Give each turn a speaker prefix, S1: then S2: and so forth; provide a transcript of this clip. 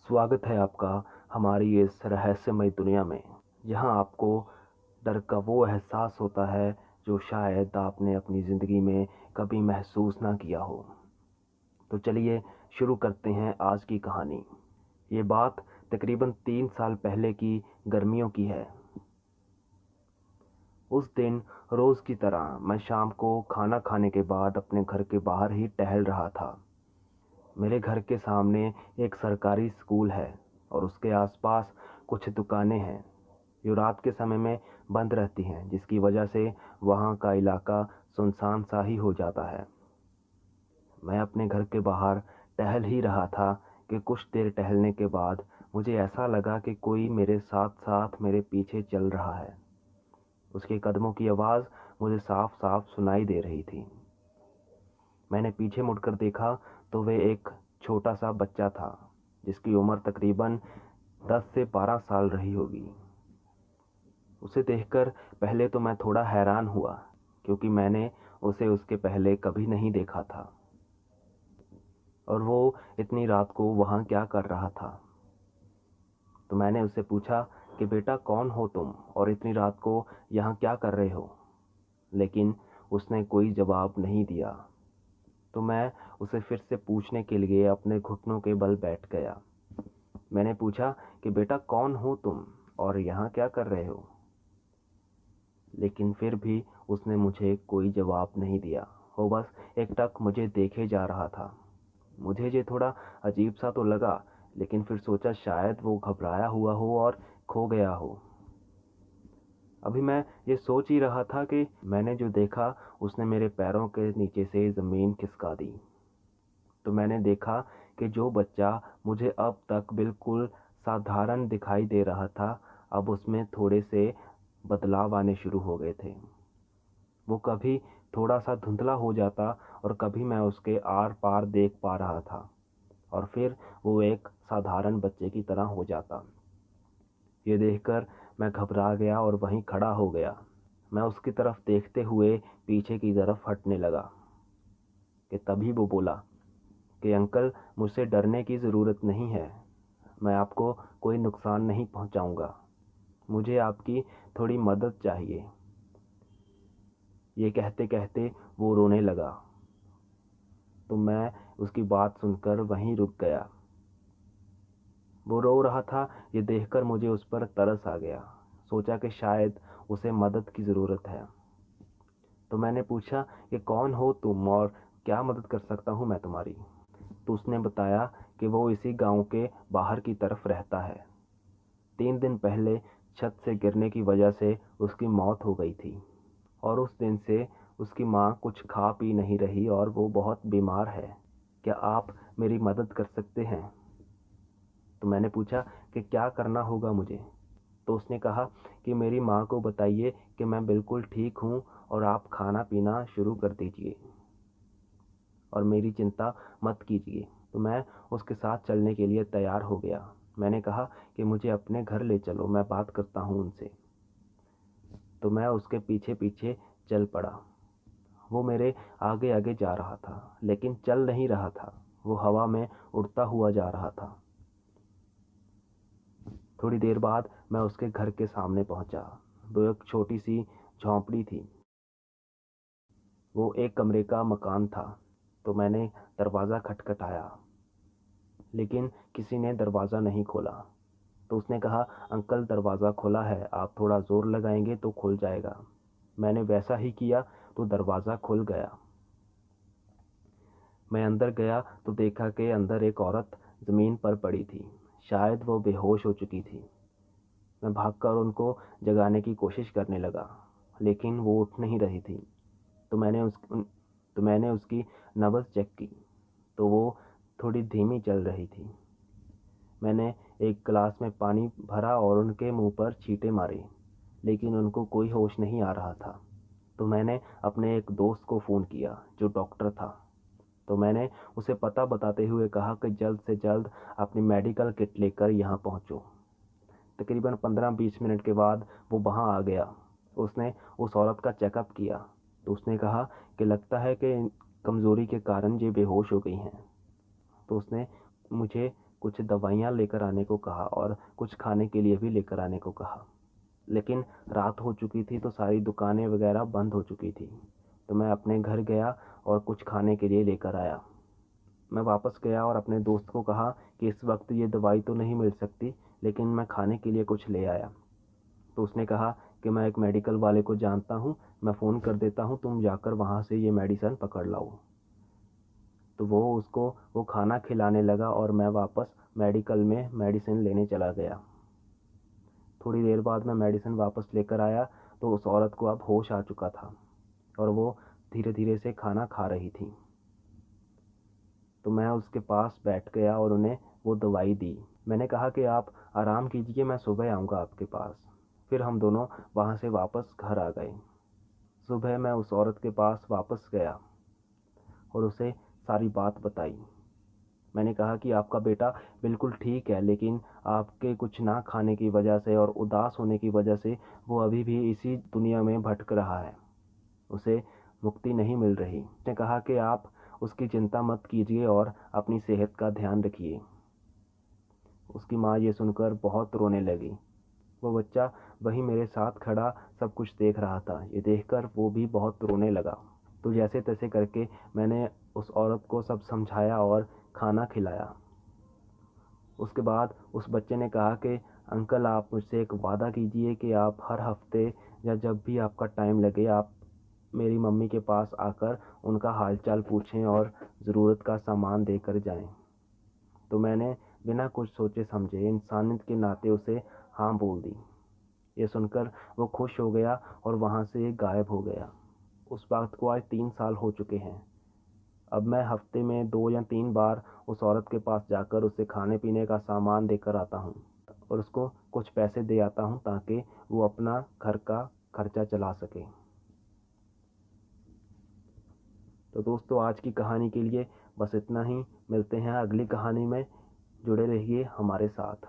S1: स्वागत है आपका हमारी इस रहस्यमय दुनिया में। यहाँ आपको डर का वो एहसास होता है जो शायद आपने अपनी ज़िंदगी में कभी महसूस ना किया हो। तो चलिए शुरू करते हैं आज की कहानी। ये बात तकरीबन 3 साल पहले की गर्मियों की है। उस दिन रोज़ की तरह मैं शाम को खाना खाने के बाद अपने घर के बाहर ही टहल रहा था। मेरे घर के सामने एक सरकारी स्कूल है और उसके आसपास कुछ दुकानें हैं जो रात के समय में बंद रहती हैं, जिसकी वजह से वहाँ का इलाका सुनसान सा ही हो जाता है। मैं अपने घर के बाहर टहल ही रहा था कि कुछ देर टहलने के बाद मुझे ऐसा लगा कि कोई मेरे साथ साथ मेरे पीछे चल रहा है। उसके कदमों की आवाज़ मुझे साफ साफ सुनाई दे रही थी। मैंने पीछे मुड़कर देखा तो वह एक छोटा सा बच्चा था जिसकी उम्र तकरीबन 10 से 12 साल रही होगी। उसे देखकर पहले तो मैं थोड़ा हैरान हुआ क्योंकि मैंने उसे उसके पहले कभी नहीं देखा था और वो इतनी रात को वहाँ क्या कर रहा था। तो मैंने उससे पूछा कि बेटा कौन हो तुम और इतनी रात को यहाँ क्या कर रहे हो। लेकिन उसने कोई जवाब नहीं दिया। तो मैं उसे फिर से पूछने के लिए अपने घुटनों के बल बैठ गया। मैंने पूछा कि बेटा कौन हो तुम और यहाँ क्या कर रहे हो। लेकिन फिर भी उसने मुझे कोई जवाब नहीं दिया। वो बस एकटक मुझे देखे जा रहा था। मुझे ये थोड़ा अजीब सा तो लगा, लेकिन फिर सोचा शायद वो घबराया हुआ हो और खो गया हो। अभी मैं ये सोच ही रहा था कि मैंने जो देखा उसने मेरे पैरों के नीचे से ज़मीन खिसका दी। तो मैंने देखा कि जो बच्चा मुझे अब तक बिल्कुल साधारण दिखाई दे रहा था, अब उसमें थोड़े से बदलाव आने शुरू हो गए थे। वो कभी थोड़ा सा धुंधला हो जाता और कभी मैं उसके आर पार देख पा रहा था और फिर वो एक साधारण बच्चे की तरह हो जाता। ये देखकर मैं घबरा गया और वहीं खड़ा हो गया। मैं उसकी तरफ देखते हुए पीछे की तरफ हटने लगा कि तभी वो बोला कि अंकल, मुझसे डरने की ज़रूरत नहीं है। मैं आपको कोई नुकसान नहीं पहुंचाऊंगा। मुझे आपकी थोड़ी मदद चाहिए। ये कहते कहते वो रोने लगा। तो मैं उसकी बात सुनकर वहीं रुक गया। वो रो रहा था, ये देखकर मुझे उस पर तरस आ गया। सोचा कि शायद उसे मदद की ज़रूरत है। तो मैंने पूछा कि कौन हो तुम और क्या मदद कर सकता हूँ मैं तुम्हारी। तो उसने बताया कि वो इसी गांव के बाहर की तरफ रहता है। 3 दिन पहले छत से गिरने की वजह से उसकी मौत हो गई थी और उस दिन से उसकी माँ कुछ खा पी नहीं रही और वो बहुत बीमार है। क्या आप मेरी मदद कर सकते हैं। तो मैंने पूछा कि क्या करना होगा मुझे। तो उसने कहा कि मेरी माँ को बताइए कि मैं बिल्कुल ठीक हूँ और आप खाना पीना शुरू कर दीजिए और मेरी चिंता मत कीजिए। तो मैं उसके साथ चलने के लिए तैयार हो गया। मैंने कहा कि मुझे अपने घर ले चलो, मैं बात करता हूँ उनसे। तो मैं उसके पीछे पीछे चल पड़ा। वो मेरे आगे आगे जा रहा था लेकिन चल नहीं रहा था, वो हवा में उड़ता हुआ जा रहा था। थोड़ी देर बाद मैं उसके घर के सामने पहुंचा। वो एक छोटी सी झोंपड़ी थी। वो एक कमरे का मकान था। तो मैंने दरवाज़ा खटखटाया लेकिन किसी ने दरवाज़ा नहीं खोला। तो उसने कहा, अंकल दरवाज़ा खुला है, आप थोड़ा ज़ोर लगाएंगे तो खुल जाएगा। मैंने वैसा ही किया तो दरवाज़ा खुल गया। मैं अंदर गया तो देखा कि अंदर एक औरत ज़मीन पर पड़ी थी। शायद वो बेहोश हो चुकी थी। मैं भागकर उनको जगाने की कोशिश करने लगा लेकिन वो उठ नहीं रही थी। तो मैंने उसकी नब्ज़ चेक की तो वो थोड़ी धीमी चल रही थी। मैंने एक गिलास में पानी भरा और उनके मुंह पर छींटे मारे लेकिन उनको कोई होश नहीं आ रहा था। तो मैंने अपने एक दोस्त को फ़ोन किया जो डॉक्टर था। तो मैंने उसे पता बताते हुए कहा कि जल्द से जल्द अपनी मेडिकल किट लेकर यहाँ पहुँचो। तकरीबन 15-20 मिनट के बाद वो वहाँ आ गया। उसने उस औरत का चेकअप किया तो उसने कहा कि लगता है कि कमज़ोरी के कारण ये बेहोश हो गई हैं। तो उसने मुझे कुछ दवाइयाँ लेकर आने को कहा और कुछ खाने के लिए भी लेकर आने को कहा। लेकिन रात हो चुकी थी तो सारी दुकानें वगैरह बंद हो चुकी थी। तो मैं अपने घर गया और कुछ खाने के लिए लेकर आया। मैं वापस गया और अपने दोस्त को कहा कि इस वक्त ये दवाई तो नहीं मिल सकती, लेकिन मैं खाने के लिए कुछ ले आया। तो उसने कहा कि मैं एक मेडिकल वाले को जानता हूँ, मैं फ़ोन कर देता हूँ, तुम जाकर वहाँ से ये मेडिसिन पकड़ लाओ। तो वो उसको वो खाना खिलाने लगा और मैं वापस मेडिकल में मेडिसिन लेने चला गया। थोड़ी देर बाद मैं मेडिसिन वापस लेकर आया तो उस औरत को अब होश आ चुका था और वो धीरे धीरे से खाना खा रही थी। तो मैं उसके पास बैठ गया और उन्हें वो दवाई दी। मैंने कहा कि आप आराम कीजिए, मैं सुबह आऊँगा आपके पास। फिर हम दोनों वहाँ से वापस घर आ गए। सुबह मैं उस औरत के पास वापस गया और उसे सारी बात बताई। मैंने कहा कि आपका बेटा बिल्कुल ठीक है, लेकिन आपके कुछ ना खाने की वजह से और उदास होने की वजह से वो अभी भी इसी दुनिया में भटक रहा है, उसे मुक्ति नहीं मिल रही। उसने कहा कि आप उसकी चिंता मत कीजिए और अपनी सेहत का ध्यान रखिए। उसकी माँ ये सुनकर बहुत रोने लगी। वो बच्चा वहीं मेरे साथ खड़ा सब कुछ देख रहा था। ये देखकर वो भी बहुत रोने लगा। तो जैसे तैसे करके मैंने उस औरत को सब समझाया और खाना खिलाया। उसके बाद उस बच्चे ने कहा कि अंकल, आप मुझसे एक वादा कीजिए कि आप हर हफ्ते या जब भी आपका टाइम लगे आप मेरी मम्मी के पास आकर उनका हालचाल पूछें और ज़रूरत का सामान देकर जाएं। तो मैंने बिना कुछ सोचे समझे इंसानियत के नाते उसे हाँ बोल दी। ये सुनकर वो खुश हो गया और वहाँ से गायब हो गया। उस बात को आज 3 साल हो चुके हैं। अब मैं हफ्ते में 2 या 3 बार उस औरत के पास जाकर उसे खाने पीने का सामान देकर आता हूँ और उसको कुछ पैसे दे आता हूँ ताकि वो अपना घर का खर्चा चला सके। तो दोस्तों, आज की कहानी के लिए बस इतना ही। मिलते हैं अगली कहानी में। जुड़े रहिए हमारे साथ।